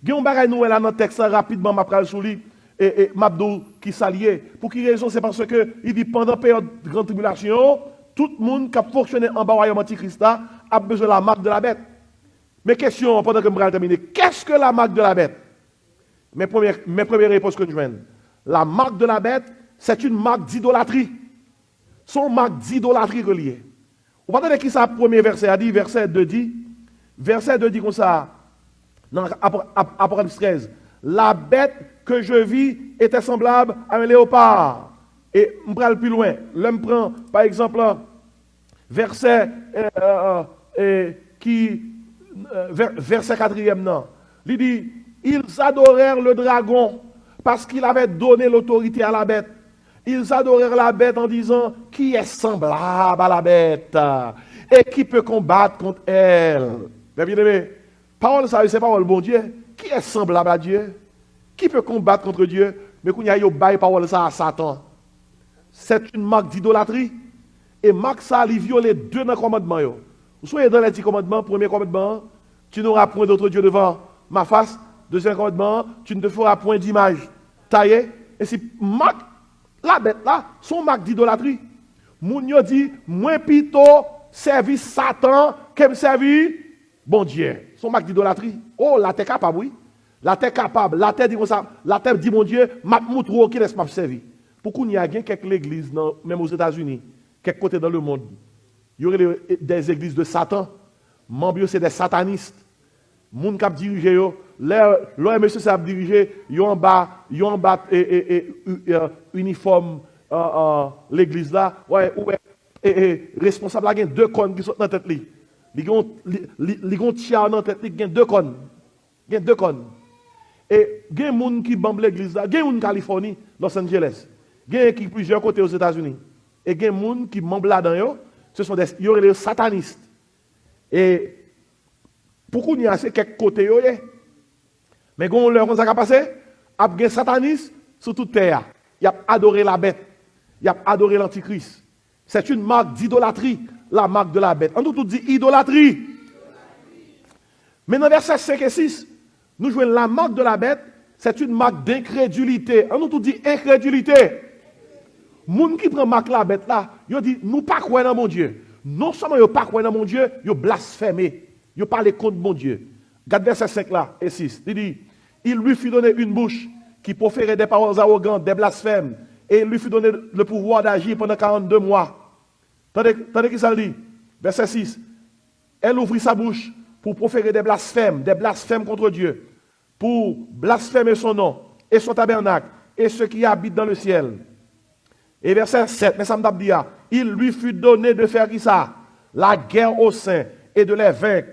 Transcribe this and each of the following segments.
Il y a un bagage nous là dans le texte rapidement m'a pral sous lui et m'abdou qui s'allié. Pour qui raison? C'est parce que il dit pendant la période de grande tribulation, tout le monde qui a fonctionné en bas royaume antichrist a besoin de la marque de la bête. Mes questions pendant que je vais terminer. Qu'est-ce que la marque de la bête? Mes premières réponses que je viens. La marque de la bête, c'est une marque d'idolâtrie. Son marque d'idolâtrie reliée. Vous entendez qui ça, premier verset a dit, verset 2 dit, comme ça, dans Apocalypse 13, la bête que je vis était semblable à un léopard. Et on prend plus loin. L'homme prend, par exemple, verset verset 4e, non. Il dit, ils adorèrent le dragon parce qu'il avait donné l'autorité à la bête. Ils adorèrent la bête en disant, qui est semblable à la bête et qui peut combattre contre elle. Bien aimé, parole ça, c'est parole bon Dieu. Qui est semblable à Dieu? Qui peut combattre contre Dieu? Mais quand il y a une parole ça à Satan. C'est une marque d'idolâtrie. Et marque ça, il viole deux dans le commandement. Vous soyez dans les 10 commandements, premier commandement, tu n'auras point d'autre Dieu devant ma face. Deuxième commandement, tu ne te feras point d'image taillée. Et si marque, la bête là, son marque d'idolâtrie. Moun dit, moins plutôt servi Satan que me servi bon Dieu. Son marque d'idolâtrie. Oh, la terre capable, oui. La terre capable. La terre dit comme ça. La terre dit, mon Dieu, m'a montré qui laisse pas servir. Pourquoi il y a quelques églises, même aux États-Unis, quelques côtés dans le monde, il y aurait des églises de Satan. Membres, c'est des satanistes. Moun qui dirige yo, l'OMS ça a dirigé, yo en bas uniforme l'église là, ouais responsable là gen deux connes qui sont dans tête li. Li gon tia dans tête li gen deux connes. Gen deux connes. Et gen moun qui bamble l'église là, gen moun Californie, Los Angeles. Gen qui plusieurs côtés aux États-Unis. Et gen moun qui membre là-dedans yo, ce sont des satanistes. Et pourquoi il y a quelques côtés yo mais quand on leur a passé, il y a des satanistes sur toute terre. Il a adoré la bête. Il a adoré l'antichrist. C'est une marque d'idolâtrie, la marque de la bête. On nous tout dit idolâtrie. Mais dans verset 5 et 6, nous jouons la marque de la bête, c'est une marque d'incrédulité. On nous tout dit incrédulité. Moun qui prend marque la bête là, il dit nous pas croire dans mon Dieu. Non seulement yo pas croire dans mon Dieu, yo blasphémé. Yo parle contre mon Dieu. Regarde verset 5 là et 6. Il dit, il lui fut donné une bouche qui proférait des paroles arrogantes, des blasphèmes, et il lui fut donné le pouvoir d'agir pendant 42 mois. Tendez qui ça dit? Verset 6. Elle ouvrit sa bouche pour proférer des blasphèmes contre Dieu, pour blasphémer son nom et son tabernacle et ceux qui habitent dans le ciel. Et verset 7, mais ça me dit, il lui fut donné de faire qui ça? La guerre au sein et de les vaincre.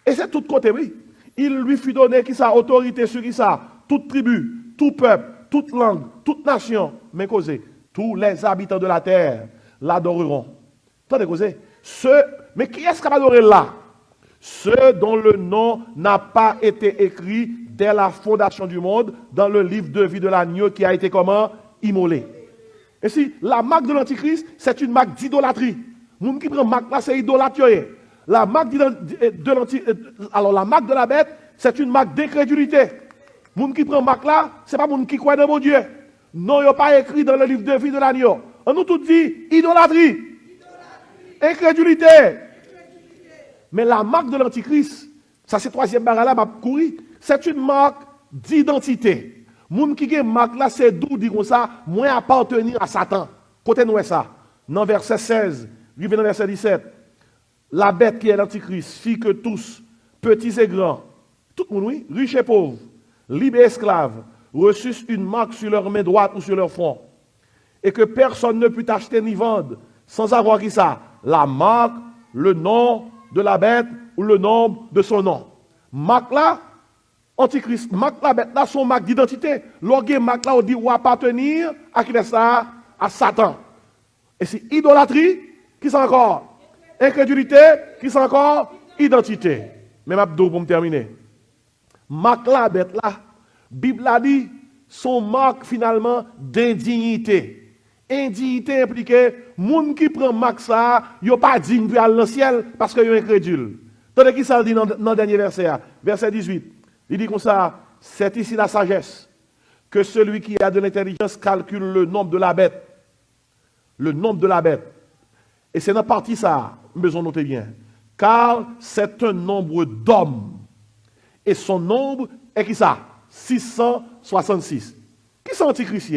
Et c'est tout côté, oui. Il lui fut donné qui ça, autorité sur qui ça, toute tribu, tout peuple, toute langue, toute nation, mais causé, tous les habitants de la terre l'adoreront. Attendez, causé. Mais qui est-ce qui va adorer là? Ceux dont le nom n'a pas été écrit dès la fondation du monde dans le livre de vie de l'agneau qui a été comment? Immolé. Et si la marque de l'antichrist, c'est une marque d'idolâtrie. Moun qui prend marque là, c'est idolâtre. La marque alors la marque de la bête, c'est une marque d'incrédulité. Moun qui prend marque là, c'est pas moun qui croit dans mon Dieu. Non, il n'y a pas écrit dans le livre de vie de l'agneau. On nous tout dit idolâtrie. Incrédulité. Mais la marque de l'antichrist, ça c'est troisième barre là, m'a couru, c'est une marque d'identité. Moun qui a marque là, c'est d'où dit comme ça, moi appartenir à Satan. Côté nous ça. Dans verset 16, dans verset 17. La bête qui est l'antichrist fit que tous, petits et grands, tout le monde, oui, riches et pauvres, libres et esclaves, reçussent une marque sur leur main droite ou sur leur front. Et que personne ne put acheter ni vendre sans avoir qui ça? La marque, le nom de la bête ou le nom de son nom. Marque là, antichrist, marque la bête là, son marque d'identité. Lorsque marque là, on dit ou appartenir à qui est ça? À Satan. Et c'est idolâtrie, qui c'est encore? Incrédulité, qui c'est encore? Identité. Même abdo pour me terminer. Marque la bête là, Bible a dit, son marque finalement d'indignité. Indignité implique, moun qui prend marque ça, yo pas digne pour aller dans le ciel parce que yo incrédule. Tandis qui ça dit dans le dernier verset, verset 18. Il dit comme ça, c'est ici la sagesse, que celui qui a de l'intelligence calcule le nombre de la bête. Le nombre de la bête. Et c'est dans la partie ça, besoin noter bien. Car c'est un nombre d'hommes. Et son nombre est qui ça? 666. Qui c'est Antichrist?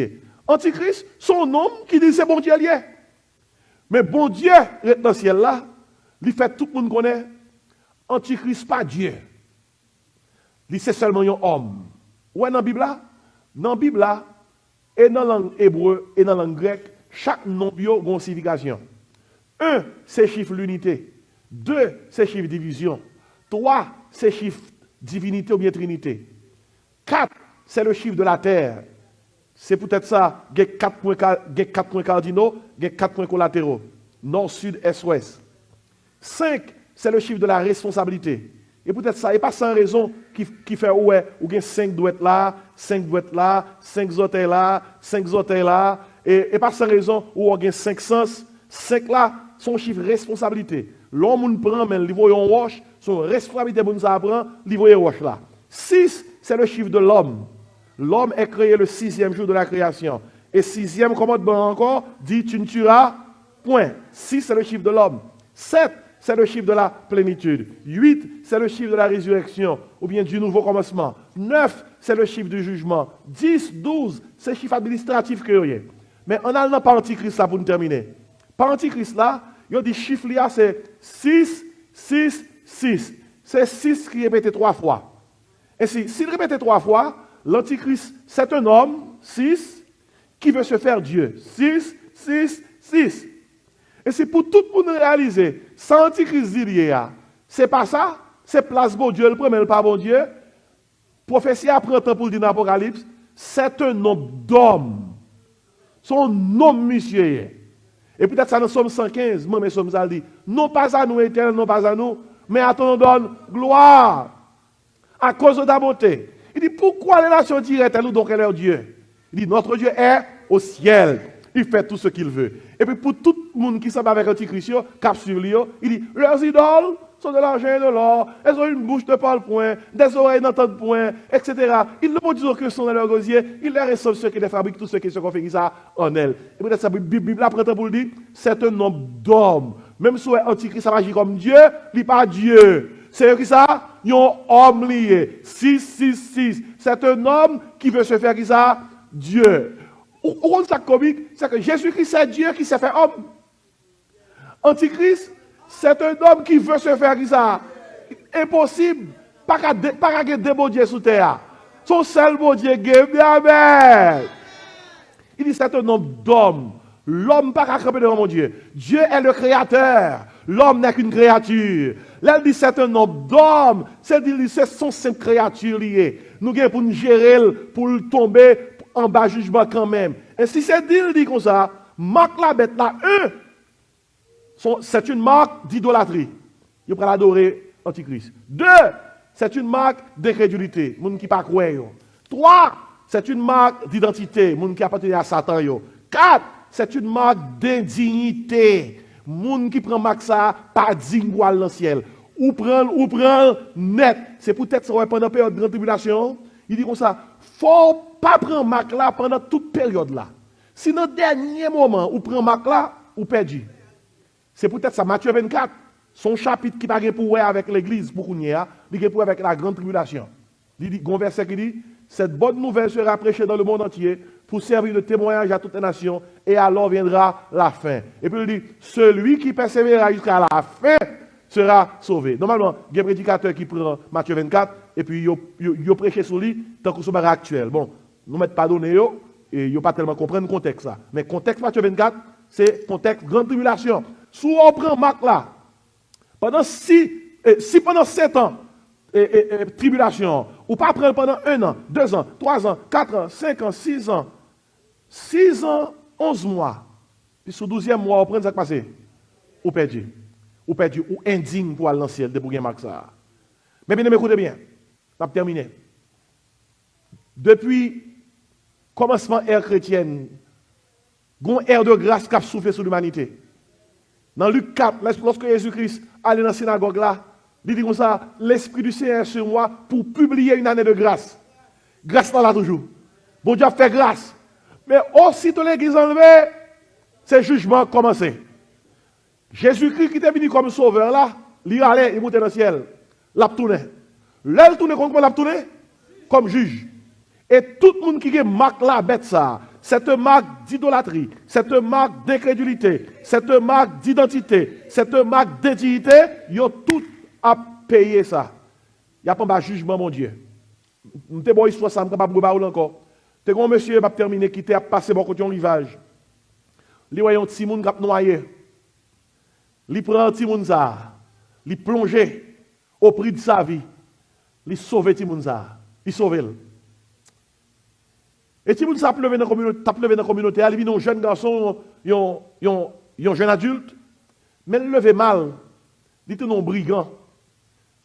Antichrist, son homme qui dit c'est bon Dieu lié. Mais bon Dieu, dans le ciel là, il fait tout le monde connaît. Antichrist, pas Dieu. Il c'est seulement un homme. Ouais, dans la Bible là? Dans la Bible là, et dans la langue hébreu et dans la langue grecque, chaque nom a une signification. 1, c'est chiffre l'unité. 2, c'est chiffre division. 3, c'est chiffre divinité ou bien trinité. 4, c'est le chiffre de la terre. C'est peut-être ça, il y a 4 points cardinaux, il y a 4 points collatéraux. Nord, sud, est, ouest. 5, c'est le chiffre de la responsabilité. Et peut-être ça, et pas sans raison qui fait ouais, ou bien 5 doit être là, 5 doit être là, 5 autres là, 5 autres là, et pas sans raison où on a 5 sens. 5 là, son chiffre responsabilité. L'homme prend, mais il voit un roche, son responsabilité pour nous apprendre, il voit un roche là. 6, c'est le chiffre de l'homme. L'homme est créé le 6e jour de la création. Et 6e commandement encore, dit tu ne tueras point. 6, c'est le chiffre de l'homme. 7, c'est le chiffre de la plénitude. 8, c'est le chiffre de la résurrection, ou bien du nouveau commencement. 9, c'est le chiffre du jugement. 10, 12, c'est le chiffre administratif que rien. Mais on a le par Antichrist là pour nous terminer. Par Antichrist là, il y a des chiffres là, c'est 6, 6, 6. C'est 6 qui est répété 3 fois. Et s'il répète 3 fois, l'Antichrist, c'est un homme, 6, qui veut se faire Dieu. 6, 6, 6. Et c'est pour tout le monde réaliser, sans Antichrist dire, c'est pas ça, c'est place bon Dieu, le premier, le pas bon Dieu. Prophétie apprend temps pour le dire dans l'Apocalypse, c'est un homme d'homme. Son nom, monsieur. Et peut-être ça dans Somme 115, moi, mais Somme ça dit, non pas à nous, éternel, non pas à nous, mais à ton donne gloire, à cause de ta bonté. Il dit, pourquoi les nations diraient-elles nous donc elle est Dieu? Il dit, notre Dieu est au ciel. Il fait tout ce qu'il veut. Et puis pour tout le monde qui s'en va avec Antichrist, il dit, leurs idoles sont de l'argent et de l'or, elles ont une bouche de parle point, des oreilles n'entendent point, etc. Ils ne produisent aucun son dans leur gosier, ils les ressemblent ceux qui les fabriquent, tous ceux qui se confient ça en elles. Et peut-être ça, la Bible apprend pour le dire, c'est un homme d'homme. Même si Antichrist ça agit comme Dieu, il n'est pas Dieu. C'est qui ça? Un homme lié. 6, 6, 6. C'est un homme qui veut se faire qui ça? Dieu. Ou ça comique, c'est que Jésus-Christ c'est Dieu qui s'est fait homme. Antichrist, c'est un homme qui veut se faire qui ça? Impossible. Pas qu'à deux bon Dieu sous terre. Son seul bon Dieu, Amen. Il dit c'est un homme d'homme. L'homme pas qu'à camper devant mon Dieu. Dieu est le créateur. L'homme n'est qu'une créature. Là, il dit c'est un homme d'homme. C'est son simple créature liée. Nous avons pour nous gérer, pour tomber en bas jugement quand même. Et si c'est dit, il dit comme ça, marque la bête là, c'est une marque d'idolâtrie. Il va adorer Antichrist. 2, c'est une marque d'incrédulité. Moun qui pas croire. 3, c'est une marque d'identité. Moun qui appartient à Satan. 4, c'est une marque d'indignité. Moun qui prend marque ça, pas digne pour aller dans le ciel. Ou prend net. C'est peut-être ça pendant la période de grande tribulation. Il dit comme ça, faut pas prendre marque là pendant toute période là. Si dans le dernier moment, ou prend marque là, ou perdu. C'est peut-être ça, Matthieu 24, son chapitre qui n'a pas pour voir avec l'église, pour qu'on y a, il a pour avec la grande tribulation. Il dit, un verset qui dit, cette bonne nouvelle sera prêchée dans le monde entier pour servir de témoignage à toutes les nations, et alors viendra la fin. Et puis il dit, celui qui persévérera jusqu'à la fin sera sauvé. Normalement, il y a un prédicateur qui prend Matthieu 24, et puis il prêche sur lui, tant que ce n'est actuel. Bon, nous ne mettons pas donné, et il n'y a pas tellement comprendre le contexte. Ça. Mais le contexte Matthieu 24, c'est contexte grande tribulation. Si on prend Marc là, pendant pendant 7 ans, tribulation, ou pas prendre pendant 1 an, 2 ans, 3 ans, 4 ans, 5 ans, 6 ans, 6 ans, 11 mois, puis sur 12e mois, on prend ça qui passe, ou perdu, ou indigne pour aller dans le ciel, de pour gagner Marc ça. Mais bien, écoutez bien, on va terminer. Depuis commencement ère chrétienne, une ère de grâce qui a soufflé sur l'humanité. Dans Luc 4, lorsque Jésus-Christ allait dans la synagogue là, il dit comme ça, l'Esprit du Seigneur est sur moi pour publier une année de grâce. Grâce là toujours. Bon Dieu a fait grâce. Mais aussitôt l'église enlevée, c'est jugement commencé. Jésus-Christ qui était venu comme sauveur là, il allait, il montait dans le ciel. L'a tourné. Là, il tourne comment l'a tourné? Comme juge. Et tout le monde qui est marque la bête ça, cette marque d'idolâtrie, cette marque d'incrédulité, cette marque d'identité, cette marque d'indignité, ils ont tout à payer ça. Il n'y a pas de jugement, mon Dieu. Nous avons une histoire, ça ne pas parler encore. Tu as un monsieur qui a terminé, qui a passé beaucoup de rivage. Il voit un petit monde qui a noyé. Il prend un petit monde, il plonge au prix de sa vie. Il sauve le petit monde, il sauve. Et si vous avez levé dans la communauté, il vient un jeune garçon, un jeune adulte, mais il levé mal, il est un brigand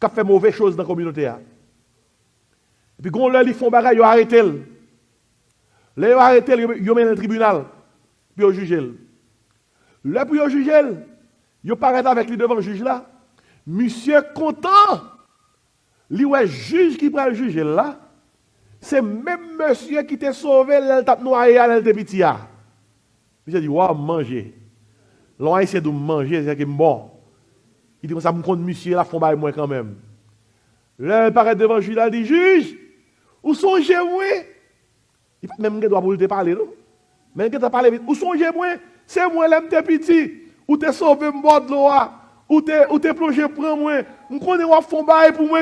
qui a fait mauvaise chose dans la communauté. Et puis, quand ils font bagaille, ils arrêtent. Ils arrêtent, ils mettent dans le tribunal, puis ils jugent. Là, puis ils jugent, ils paraissent avec lui devant le juge là. Monsieur content, lui, ouais, juge qui prend le juge là. C'est même monsieur qui t'a sauvé, il t'a noyé, il t'a petit. Monsieur dit, waouh, manger. L'on essaie de manger, c'est bon. Il dit, ça me compte monsieur, la font bailler moi quand même. Là, il paraît devant le juge, il dit, juge, où songez-moi? Il n'a même pas droit pour te parler, non? Mais il t'a parlé vite. Où songez-moi? C'est moi, l'homme t'es petit. Où t'es sauvé, m'bord de l'eau, où t'es plongé, prends-moi. Je connais, où font bailler pour moi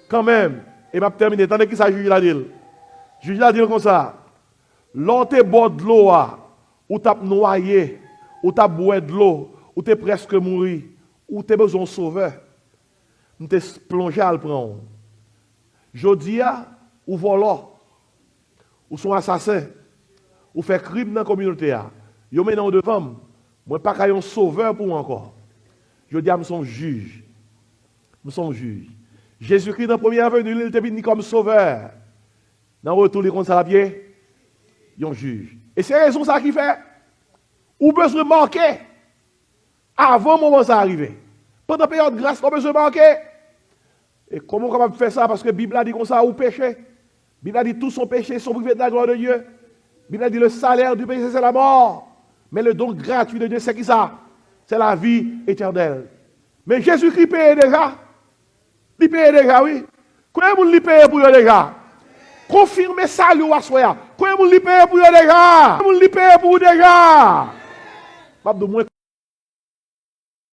quand même. Et m'a terminé. Tandis que ça juge la dit. Juge la dit comme ça. L'autre bord de l'eau, ou t'as noyé, ou t'as boire de l'eau, ou t'es presque mort, ou t'es besoin de sauveur. Nous t'es plongé à le prendre. Jodi ou volant, ou sont assassins, ou fait crime dans la communauté. Yo maintenant devant, moi pas qu'un sauveur pour moi encore. Jodi nous sommes juges. Nous sommes juges. Jésus-Christ, dans la première venue, il était venu comme sauveur. Dans le retour, il compte ça à pied, il y a un juge. Et c'est raison ça qui fait, ou besoin de manquer, avant le moment ça arrive. Pendant la période de grâce, on a besoin de manquer. Et comment on peut faire ça? Parce que la Bible a dit comme ça, ou péché. La Bible a dit tous son péché sont privés de la gloire de Dieu. La Bible a dit le salaire du péché, c'est la mort. Mais le don gratuit de Dieu, c'est qui ça? C'est la vie éternelle. Mais Jésus-Christ paye déjà. Il paye déjà, oui. Combien de monde paye pour eux déjà? Confirmez ça, lui, à soi. Combien de monde paye pour eux déjà? Combien de monde paye pour eux déjà?